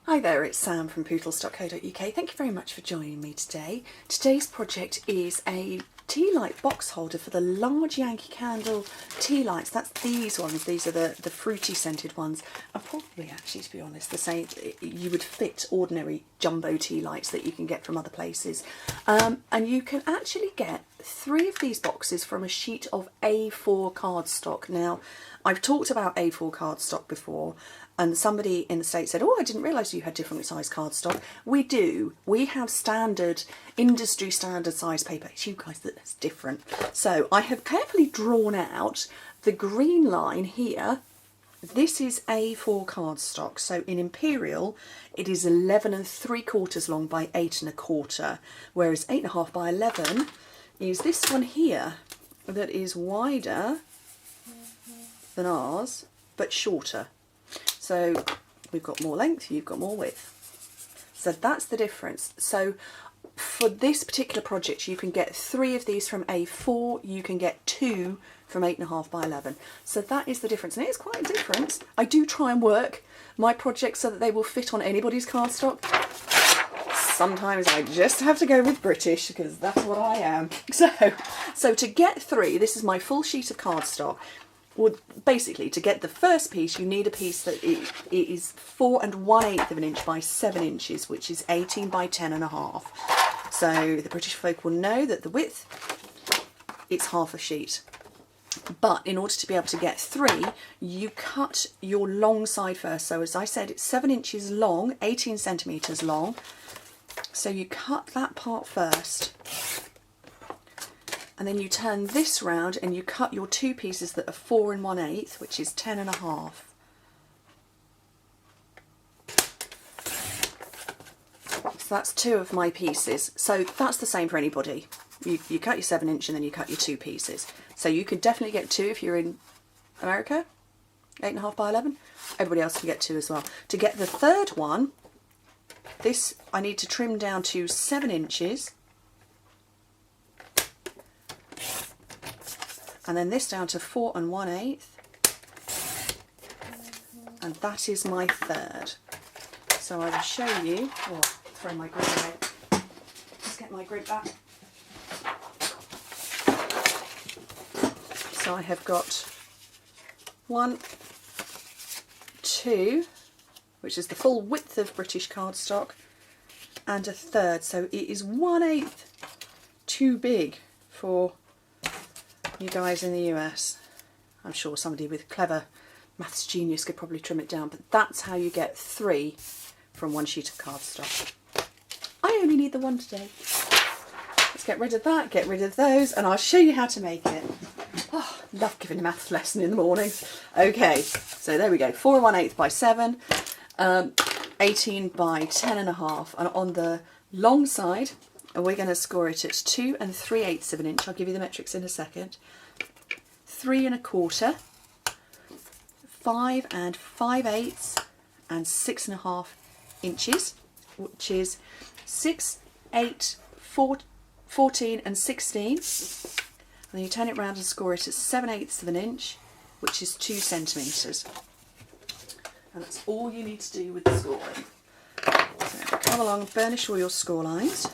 Hi there, it's Sam from Pootles.co.uk. Thank you very much for joining me today. Today's project is a Tealight box holder for the large Yankee Candle tea lights. That's these ones. These are the fruity scented ones. And probably, actually, to be honest, the same. You would fit ordinary jumbo tea lights that you can get from other places. And you can actually get 3 of these boxes from a sheet of A4 cardstock. Now, I've talked about A4 cardstock before, and somebody in the States said, oh, I didn't realise you had different size cardstock. We do. We have standard, industry standard size paper. It's you guys that's different. So I have carefully drawn out the green line here. This is A4 cardstock. So in Imperial, it is 11 3/4 long by 8 1/4, whereas 8.5 by 11 is this one here that is wider than ours, but shorter. So we've got more length, you've got more width. So that's the difference. So for this particular project, you can get 3 of these from A4, you can get 2 from 8.5 by 11. So that is the difference, and it is quite a difference. I do try and work my projects so that they will fit on anybody's cardstock. Sometimes I just have to go with British because that's what I am. So to get 3, this is my full sheet of cardstock. Well, basically, to get the first piece, you need a piece that it is 4 1/8 of an inch by 7 inches, which is 18 by 10.5. So the British folk will know that the width, it's half a sheet. But in order to be able to get 3, you cut your long side first. So as I said, it's 7 inches long, 18 centimetres long. So you cut that part first. And then you turn this round and you cut your 2 pieces that are 4 1/8, which is 10.5. So that's 2 of my pieces. So that's the same for anybody. You cut your 7 inch and then you cut your 2 pieces. So you could definitely get 2 if you're in America, 8.5 by 11. Everybody else can get 2 as well. To get the third one, this I need to trim down to 7 inches. And then this down to 4 1/8, and that is my third. So I will show you. Oh, throw my grid away. Just get my grid back. So I have got 1, 2, which is the full width of British cardstock, and a third. So it is 1/8 too big for you guys in the US. I'm sure somebody with clever maths genius could probably trim it down, but that's how you get 3 from 1 sheet of cardstock. I only need the 1 today. Let's get rid of that, get rid of those, and I'll show you how to make it. Oh, love giving a maths lesson in the morning. Okay, so there we go, 4 1/8 by 7, 18 by 10.5, and on the long side, and we're going to score it at 2 3/8 of an inch. I'll give you the metrics in a second. 3 1/4, 5 5/8, and 6.5 inches, which is 6, 8, 4, 14 and 16. And then you turn it round and score it at 7/8 of an inch, which is 2 centimetres. And that's all you need to do with the scoring. So come along and burnish all your score lines.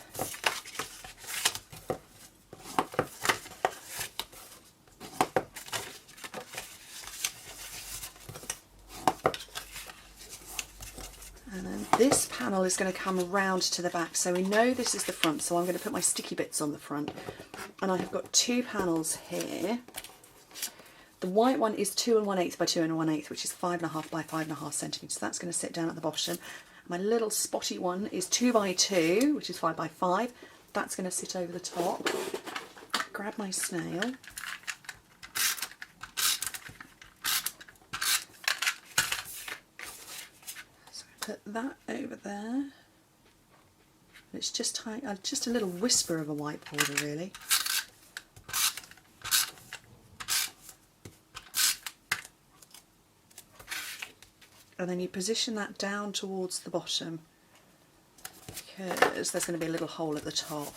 And then this panel is going to come around to the back. So we know this is the front, so I'm going to put my sticky bits on the front. And I have got 2 panels here. The white one is 2 1/8 by 2 1/8, which is 5.5 by 5.5 centimetres. So that's going to sit down at the bottom. My little spotty one is 2 by 2, which is 5 by 5. That's going to sit over the top. Grab my snail. So put that over there. It's just a little whisper of a white border, really. And then you position that down towards the bottom because there's going to be a little hole at the top.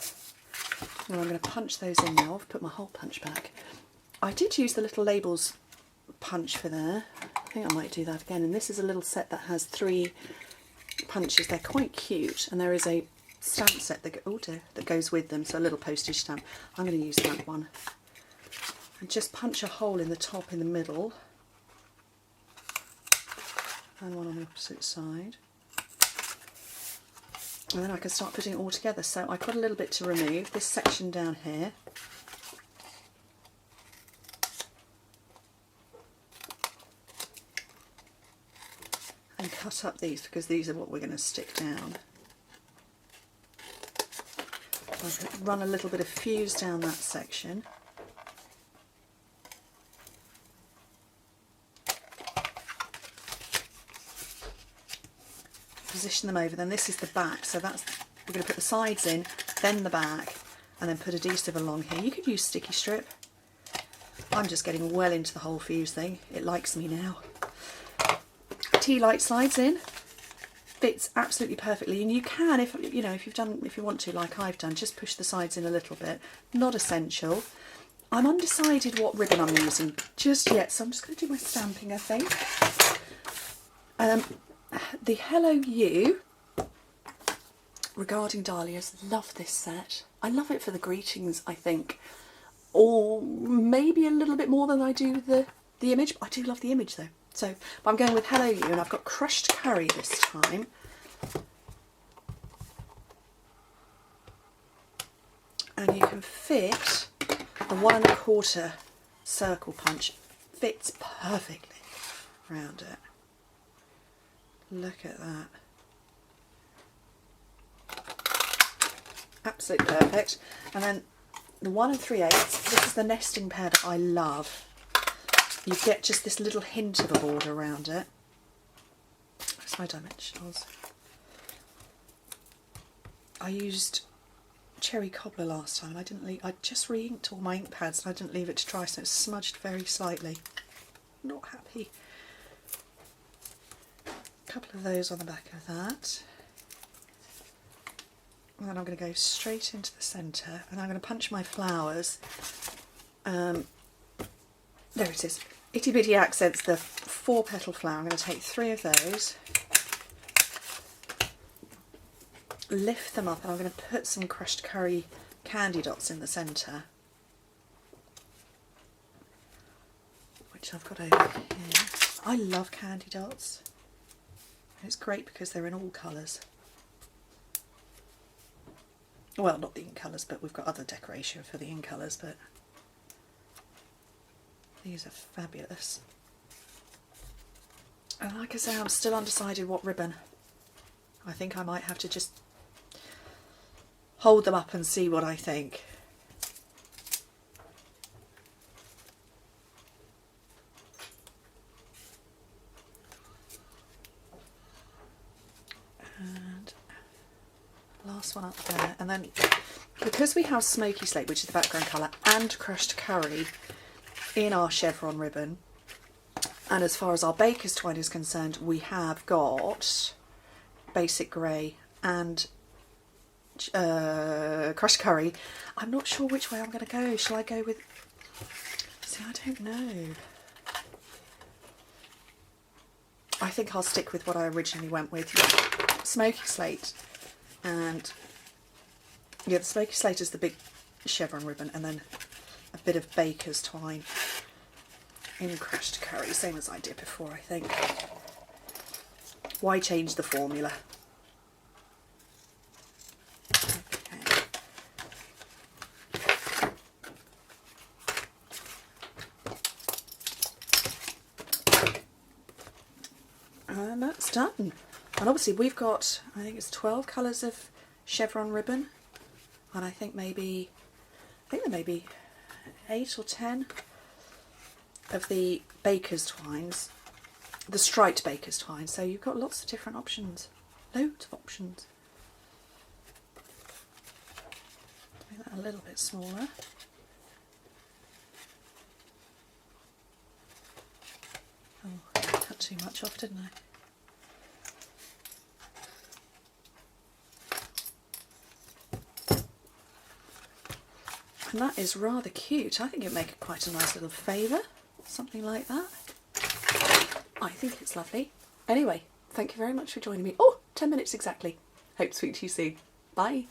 And I'm going to punch those in now. I've put my hole punch back. I did use the little labels punch for there. I think I might do that again. And this is a little set that has 3 punches. They're quite cute, and there is a stamp set that, that goes with them, so a little postage stamp. I'm going to use that one. And just punch a hole in the top in the middle, and one on the opposite side. And then I can start putting it all together. So I've got a little bit to remove, this section down here. And cut up these, because these are what we're going to stick down. I'll run a little bit of fuse down that section. Position them over. Then this is the back, so that's, we're going to put the sides in, then the back, and then put adhesive along here. You could use sticky strip. I'm just getting well into the whole fuse thing. It likes me now. Tealight slides in, fits absolutely perfectly, and you can, if you know, if you want to, like I've done, just push the sides in a little bit. Not essential. I'm undecided what ribbon I'm using just yet, so I'm just going to do my stamping, I think. The Hello You regarding dahlias, love this set. I love it for the greetings, I think, or maybe a little bit more than I do the image. I do love the image though. So I'm going with Hello You, and I've got crushed curry this time. And you can fit the 1 1/4 circle punch, fits perfectly around it. Look at that. Absolutely perfect. And then the 1 3/8, this is the nesting pair that I love. You get just this little hint of a border around it. Where's my dimensionals? I used cherry cobbler last time. I just re-inked all my ink pads and I didn't leave it to dry, so it's smudged very slightly. Not happy. A couple of those on the back of that. And then I'm going to go straight into the centre, and I'm going to punch my flowers. There it is. Itty Bitty Accents, the 4-petal flower. I'm going to take 3 of those, lift them up, and I'm going to put some crushed curry candy dots in the centre, which I've got over here. I love candy dots. It's great because they're in all colours. Well, not the ink colours, but we've got other decoration for the ink colours, but these are fabulous. And like I say, I'm still undecided what ribbon. I think I might have to just hold them up and see what I think. And last one up there. And then because we have Smoky Slate, which is the background colour, and crushed curry in our chevron ribbon, and as far as our baker's twine is concerned, we have got basic grey and crushed curry. I'm not sure which way I'm going to go. Shall I go with... See, I don't know. I think I'll stick with what I originally went with. Smoky Slate. And yeah, the Smoky Slate is the big chevron ribbon, and then a bit of baker's twine in crushed curry, same as I did before, I think. Why change the formula? Okay. And that's done. And obviously we've got, I think it's 12 colours of chevron ribbon, and I think there may be 8 or 10 of the baker's twines, the striped baker's twine, so you've got lots of different options, loads of options. Make that a little bit smaller. Oh, I cut too much off, didn't I? And that is rather cute. I think it'd make quite a nice little favour, something like that. I think it's lovely. Anyway, thank you very much for joining me. Oh, 10 minutes exactly. Hope to speak to you soon. Bye.